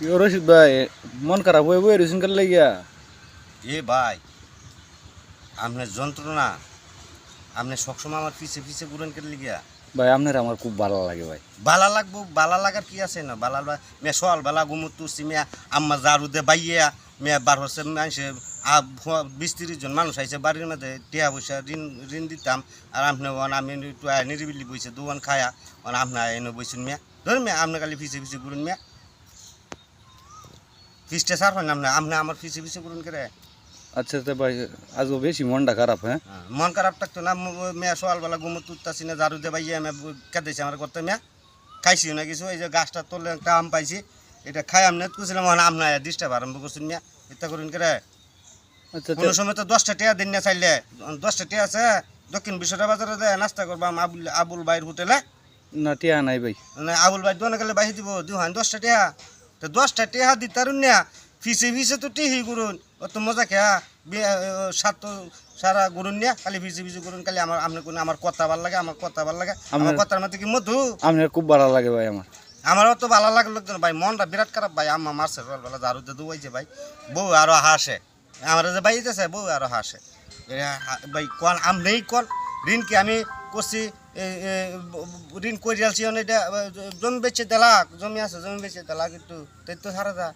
কি ও রশিদ ভাই মন খারাপ হয়ে বই রয়েছেন কার লাগিয়া? এ ভাই, আপনার যন্ত্রণা, আপনি সবসময় আমার পিছে পিছে ঘুরেন কেটে লিগিয়া। ভাই আপনার আমার খুব ভালো লাগে ভাই। বালা লাগবো, বালা লাগার কি আছে না? মেয়ে সকাল বেলা ঘুমুত তুলছি, মেয়া আম্মা ঝাড়ু দে বাইয়া মেয়া বার হচ্ছে মানুষে 20-30 জন মানুষ আইছে বাড়ির মধ্যে, টিয়া পয়সা ঋণ ঋণ দিতাম। আর আপনি আমি একটু নিরিবিলি বইছে দোকান খায়া আপনি এনে বইছেন মেয়া। ধরুন মেয়া, আপনি খালি পিছে পিছে ঘুরেন মেয়া, ফিসটা সার হয় না। আপনি আমার পিছে পিছে ঘুরেন করে। আচ্ছা তো ভাই আজও বেশি মনটা খারাপ। হ্যাঁ মন খারাপ থাকতো না। মেয়া সকালবেলা ঘুমো তুলতাছি না, ঝাড়ু দিয়ে বাইয়া মেয়া কেটেছি আমার করতে মেয়া। খাইছিও না কিছু, এই যে গাছটা তোলে একটা আম পাইছি, এটা খাই আমনে করছিলাম, আপনি ডিস্টার্ব আরম্ভ করছেন মিয়া। এটা করুন করে। আচ্ছা কোনো সময় তো 10টা টিয়া দিন না চাইলে, 10টা টিয়া আছে দক্ষিণ বিশ্বটা বাজারে দেয় নাস্তা করবাম আবুল বাইর হোটেলে। না টিয়া নাই ভাই। মানে আবুল বাইর দোকানে গেলে বাইরে দিব দুহান 10টা টিয়া। তো 10টা টিয়া দিতারুন না, ফিসে ফিসে তো টিহি করুন, অত মজা খেয়া সাত তো সারা করুন না, খালি ফিসে ফিসে করুন। খালি আমার আপনি কোন আমার কথা ভাল লাগে, আমার কথা ভাল লাগে, আমার কথার মধ্যে কি মধু। আপনার খুব ভালো লাগে ভাই আমার। আমারও তো ভালো লাগলো ভাই, মনটা বিরাট খারাপ ভাই। আম্মা মারছে সকালবেলা ঝাড়ু দিয়ে দুবাইছে ভাই, বউ আরো হাসে। আমার যে বাইতেছে বউ আরো হাসে ভাই। কন আম নেই কন ঋণ কি আমি করছি? ঋণ করে আলছি এটা জমি বেচে দেলাক, জমি আছে জমি বেচে দেলাক একটু তাই তো সারা যা